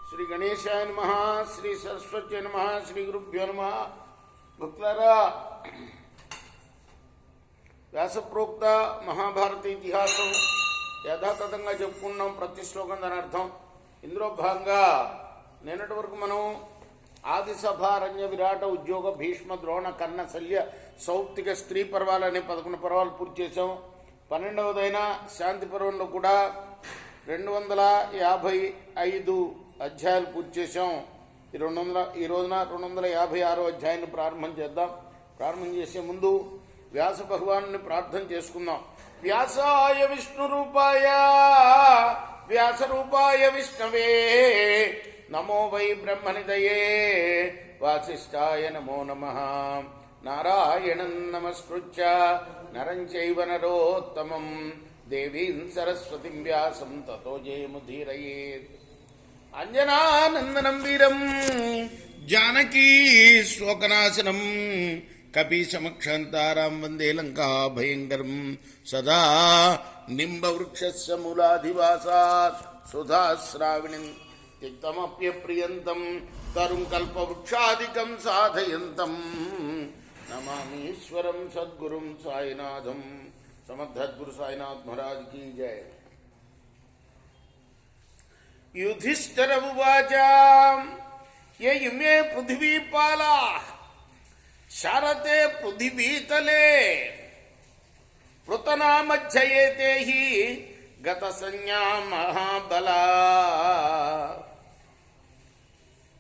శ్రీ గణేశాయ నమః, శ్రీ సరస్వత్యై నమః, శ్రీ గురుభ్యో నమః. భక్తులారా, వ్యాసప్రోక్త మహాభారత ఇతిహాసం యథాతథంగా చెప్పుకున్నాం. ప్రతి శ్లోకం దాని అర్థం. ఇందులో భాగంగా నిన్నటి వరకు మనం ఆదిసభారణ్య విరాట ఉద్యోగ భీష్మ ద్రోణ కర్ణ శల్య సౌప్తిక స్త్రీ పర్వాలనే 11 పర్వాలు పూర్తి చేసాం. 12వదైన శాంతి పర్వంలో కూడా 255 అధ్యాయాలు పూర్తి చేసాం. ఈ రోజున 256 అధ్యాయాన్ని ప్రారంభం చేద్దాం. ప్రారంభం చేసే ముందు వ్యాస భగవాను ప్రార్థన చేసుకుందాం. వ్యాసాయ విష్ణు రూపాయ వ్యాస రూపాయ విష్ణవే నమో వై బ్రహ్మనిదయే వాసిష్ఠాయ నమో నమః. నారాయణం నమస్కృత్య నరం చైవ నరోత్తమం దేవీం సరస్వతిం వ్యాసం తతో జయముదీరయేత్. అంజనానందనం వీరం జానకీ శోకనాశనం కపీశమక్షంతారాం వందే లంకా భయంకరం. సదా నింబవృక్షస్య మూలాధివాసాత్ సుధాశ్రావిణిం తిక్తమప్యప్రియంతం తరుం కల్పవృక్షాదికం సాధయంతం నమామీశ్వరం సద్గురుం సాయినాథం. సమర్థద్గురు సాయినాథ్ మహారాజ్ కీ జయ. యుధిష్ఠిర ఉవాచ య ఇమే పృథివీపాలాః శారతే పృథివీతలే పృతనామధ్యయేతే హి గత సంజ్ఞా మహాబలా.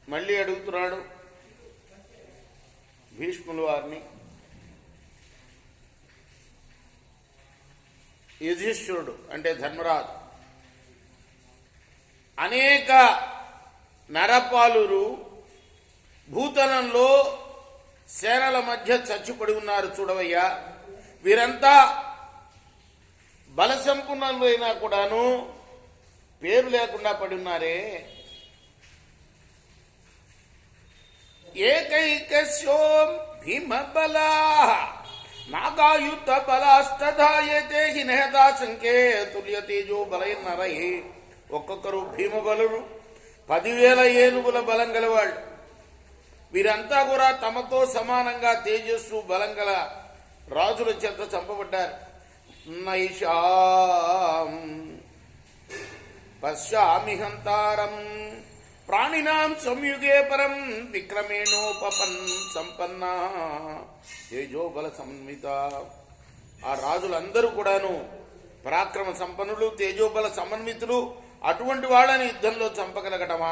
మళ్ళీ అడుగుతున్నాడు భీష్ముల వారిని. యుధిష్ఠిరుడు అంటే ధర్మరాజు అనేక నరపాలురు భూతలంలో సేనల మధ్య చచ్చిపడి ఉన్నారు చూడవయ్యా. వీరంతా బలసంపన్నులు అయినా కూడాను పేరు లేకుండా పడి ఉన్నారే. ఏకైకస్యోం భీమబలా నాగాయుద్ధ బలాస్తధాయతే హి నహతా సంఖ్యే తుల్యతేజో బలైర్నరై. ఒక్కొక్కరు భీమబలుడు 10,000 ఏనుగుల బలం గలవాళ్ళు. వీరంతా కూడా తమతో సమానంగా తేజస్సు బలం గల రాజుల చేత చంపబడ్డారు. నైషాం పశ్యామి హంతారం ప్రాణినాం సంయుగే పరం విక్రమేణోపపన్ సంపన్న తేజోబల సమన్విత. ఆ రాజులందరూ కూడాను పరాక్రమ సంపన్నులు, తేజోబల సమన్వితులు. అటువంటి వాళ్ళని యుద్ధంలో చంపగలగటమా?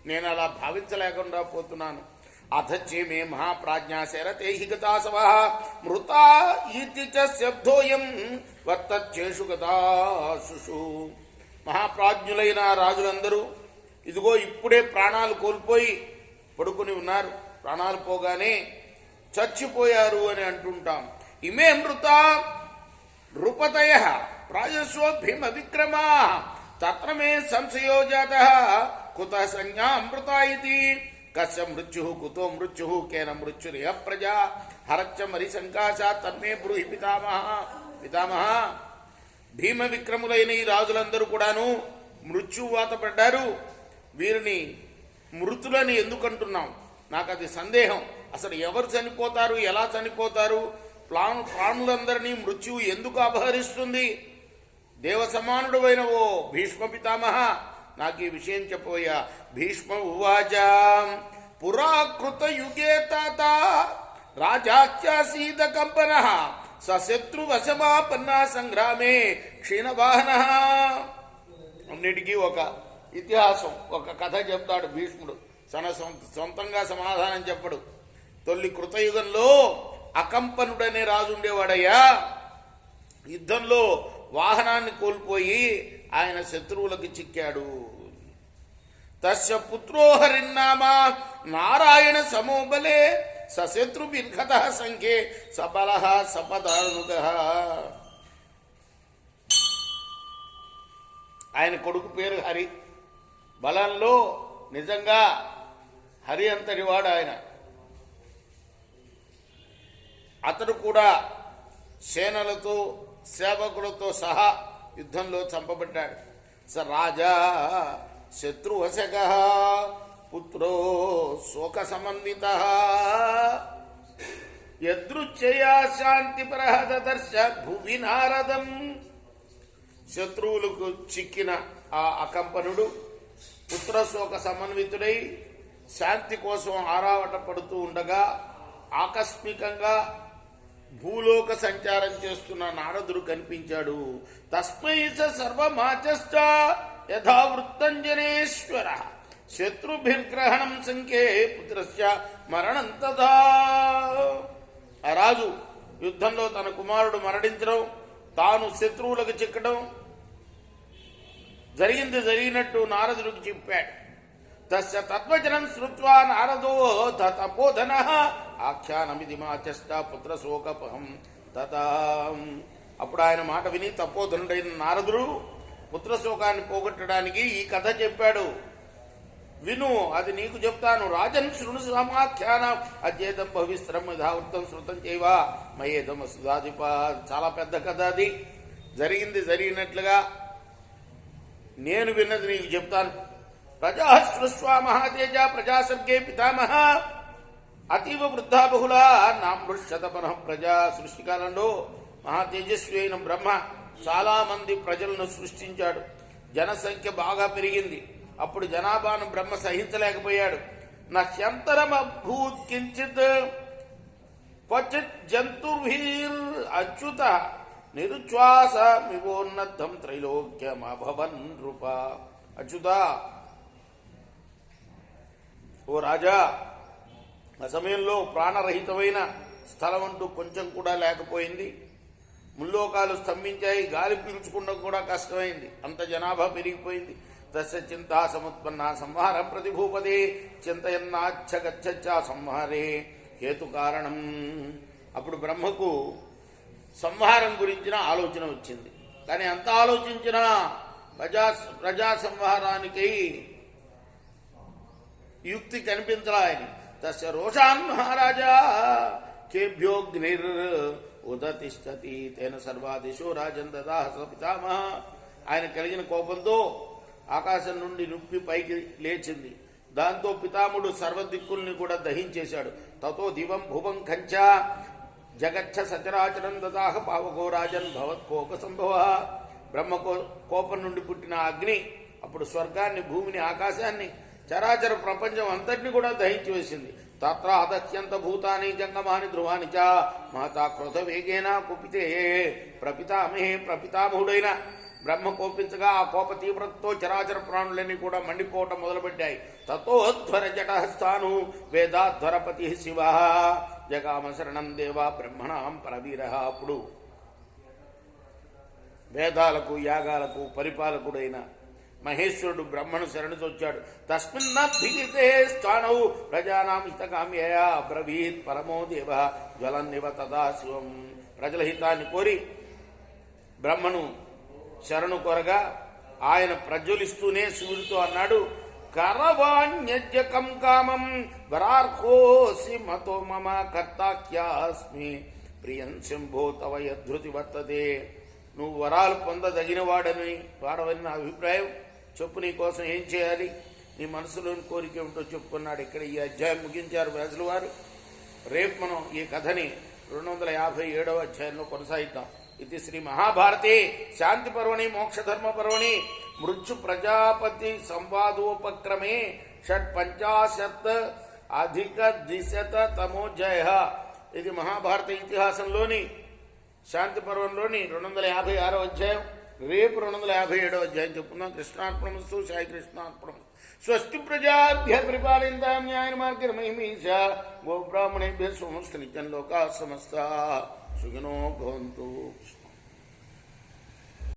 నేను అలా భావించలేకుండా పోతున్నాను. అథచ్చేమే మహాప్రాజ్ఞా శరతే హి గతాసవ మృతా ఇతి చ శబ్దోయం వర్తచ్చేషు గతాశుషు. మహాప్రాజ్ఞులైన రాజులందరూ ఇదిగో ఇప్పుడే ప్రాణాలు కోల్పోయి పడుకుని ఉన్నారు. ప్రాణాలు పోగానే చచ్చిపోయారు అని అంటుంటాం. ఇమే మృత నృపతయ ప్రాయస్వ భీమ విక్రమా తత్ర మే సంశయో జాతః కుత సంజ్ఞా అమృత ఇది. కస్య మృత్యు కుతో మృత్యు కేన మృత్యురిహ ప్రజా హరచ్చ మరి సంకాశా తన్మే బ్రూహి పితామహ. భీమ విక్రములైన ఈ రాజులందరూ కూడాను మృత్యువాత పడ్డారు. వీరిని మృతులని ఎందుకంటున్నాం? నాకు అది సందేహం. అసలు ఎవరు చనిపోతారు, ఎలా చనిపోతారు? ప్రాణులందరినీ మృత్యువు ఎందుకు అపహరిస్తుంది? దేవ సమానుడు అయిన ఓ భీష్మ పితామహ, నాకు ఈ విషయం చెప్పబోయా. భీష్మ ఉవాచ పురాకృత యుగే తాత రాజాఖ్యాసీత కంపన సశత్రు వశమాపన్న సంగ్రామే క్షీణవాహన. అన్నిటికీ ఒక ఇతిహాసం, ఒక కథ చెప్తాడు భీష్ముడు. తన సొంతంగా సమాధానం చెప్పడు. తొలి కృతయుగంలో అకంపనుడనే రాజు ఉండేవాడయ్యా. యుద్ధంలో వాహనాన్ని కోల్పోయి ఆయన శత్రువులకు చిక్కాడు. తస్య పుత్రో హరిన్నామా నారాయణ సమోబలే సశత్రు బిర్ఘత సంఖ్యే సబల సపదానుగ. ఆయన కొడుకు పేరు హరి. బలంలో నిజంగా హరి అంతటివాడు ఆయన. అతడు కూడా సేనలతో సేవకులతో సహా యుద్ధంలో చంపబడ్డాడు. స రాజా శత్రువశకః పుత్రో శోక సంబంధిత యదృచ్ఛయా శాంతిపరః దదర్శ భువి నారదం. శత్రువులకు చిక్కిన ఆ అకంపనుడు పుత్రశోక సమన్వితుడై శాంతి కోసం ఆరావట పడుతూ ఉండగా ఆకస్మికంగా భూలోక సంచారం చేస్తున్న నారదుడు కనిపించాడు. తస్మై సర్వమాచష్ట యథావృత్తంజనేశ్వర శత్రుభిర్గ్రహణం సంఖ్యే పుత్రస్య మరణం తథా. ఆ రాజు యుద్ధంలో తన కుమారుడు మరణించడం, తాను శత్రువులకు చిక్కడం జరిగినట్టు నారదుడికి చెప్పాడు. తస్య తత్వజనం శ్రుత్వా నారదో తపోధనః ఆఖ్యానమిది మాచష్ట పుత్రశోకపహం తథా. అప్పుడు ఆయన మాట విని తపోధనుడైన నారదుడు పుత్రశోకాన్ని పోగొట్టడానికి ఈ కథ చెప్పాడు. విను, అది నీకు చెప్తాను. రాజన్ శృణు సమాఖ్యాన అధ్యేతం భవిస్త్రం యథావృత్తం శృతం చేయవ మయేదం సుధాధిప. చాలా పెద్ద కథ, అది జరిగినట్లుగా నేను విన్నది నీకు చెప్తాను. ప్రజా సృష్వా మహాతేజ ప్రజాసర్గే పితామహ అతీవ వృద్ధా బహుళ నామృషతపన. ప్రజా సృష్టికాలంలో మహాతేజస్వి అయిన బ్రహ్మ చాలా మంది ప్రజలను సృష్టించాడు. జనసంఖ్య బాగా పెరిగింది. అప్పుడు జనాభాను బ్రహ్మ సహించలేకపోయాడు. నహ్యంతరమభూత్ కించిత్ క్వచిత్ జంతుర్భిర్ అచ్యుత నిరుచ్ఛ్వాస మివోన్నతం త్రైలోక్యమభవన్ నృప. అచ్యుత, ఓ రాజా, ఆ సమయంలో ప్రాణరహితమైన స్థలం అంటూ కొంచెం కూడా లేకపోయింది. ముల్లోకాలు స్తంభించాయి. గాలి పీల్చుకుండం కూడా కష్టమైంది. అంత జనాభా పెరిగిపోయింది. తస్య చింతా సముత్పన్న సంహారం ప్రతిభూపదే చింతయన్నాచ్చ గచ్చ సంహారే హేతు కారణం. అప్పుడు బ్రహ్మకు సంహారం గురించిన ఆలోచన వచ్చింది. కానీ అంత ఆలోచించినా ప్రజా సంహారానికి యుక్తి కనిపించలా ఆయన. తస్య రోషాన్ మహారాజా కేభ్యోగ్నిర్ ఉదతిష్టతి తేన సర్వాదిశో రాజన్ దదాహ పితామహ. ఆయన కలిగిన కోపంతో ఆకాశం నుండి నొప్పి పైకి లేచింది. దాంతో పితాముడు సర్వదిక్కుల్ని కూడా దహించేశాడు. తతో దివం భువం కంచ జగచ్చ సచరాచరం దదాహ పావకో రాజన్ భవత్కోక సంభవ. బ్రహ్మ కోపం నుండి పుట్టిన అగ్ని అప్పుడు స్వర్గాన్ని, భూమిని, ఆకాశాన్ని, చరాచర ప్రపంచం అంతటిని కూడా దహించి వేసింది. తత్ర అదత్యంత భూతాని జంగమాని ధ్రువాని చ మాతా క్రోధ వేగేన కుపితే ప్రపితామే. ప్రపితామహుడైన బ్రహ్మ కోపించగా ఆ కోప తీవ్రతతో చరాచర ప్రాణులన్నీ కూడా మండిపోవటం మొదలుపెట్టాయి. తతోధ్వర జటహస్థాను వేదాధ్వరపతి శివ జగామ శరణం దేవ బ్రహ్మణాం పరవీర. అప్పుడు వేదాలకు, యాగాలకు పరిపాలకుడైన మహేశ్వరుడు బ్రహ్మను శరణుతొచ్చాడు. తస్మిన్నభిగితే స్థానౌ ప్రజానాం హితకామ్యయా బ్రవీత్ పరమో దేవ జ్వలన్నివ తదా శివం. ప్రజల హితాన్ని కోరి బ్రహ్మను శరణు కొరగా ఆయన ప్రజ్వలిస్తూనే శివుడితో అన్నాడు, కరవాణ్యజకం కామం వరార్హోసి మతో మమ కర్తాఖ్యాస్మి ప్రియం శంభో తవ యద్ధృతి వర్తతే. నువ్వు వరాలు పొందదగిన వాడవని నా అభిప్రాయం. చెప్పు, నీ కోసం ఏం చేయాలి? నీ మనసులోని కోరిక ఏమిటో చెప్పుకున్నాడు. ఇక్కడ ఈ అధ్యాయం ముగించారు వ్యాసుల వారు. రేపు మనం ఈ కథని 257వ అధ్యాయంలో కొనసాగిద్దాం. ఇది శ్రీ మహాభారతే శాంతి పర్వణి మోక్షధర్మ పర్వణి మృత్యు ప్రజాపతి సంవాదోపక్రమే 55 అధిక 200 ఇది మహాభారత ఇతిహాసంలోని శాంతి పర్వంలోని 256వ అధ్యాయం. రేపు 257వ అధ్యాయం చెప్పుకుందాం. కృష్ణార్పణమస్తు. సాయి కృష్ణార్పణమస్తు. స్వస్తి ప్రజాభ్య పరిపాలయంతాం న్యాయ మార్గేణ మహిమీష గోబ్రాహ్మణేభ్య సోమస్తు నిత్యం లోకా సమస్తా సుఖినో భవంతు.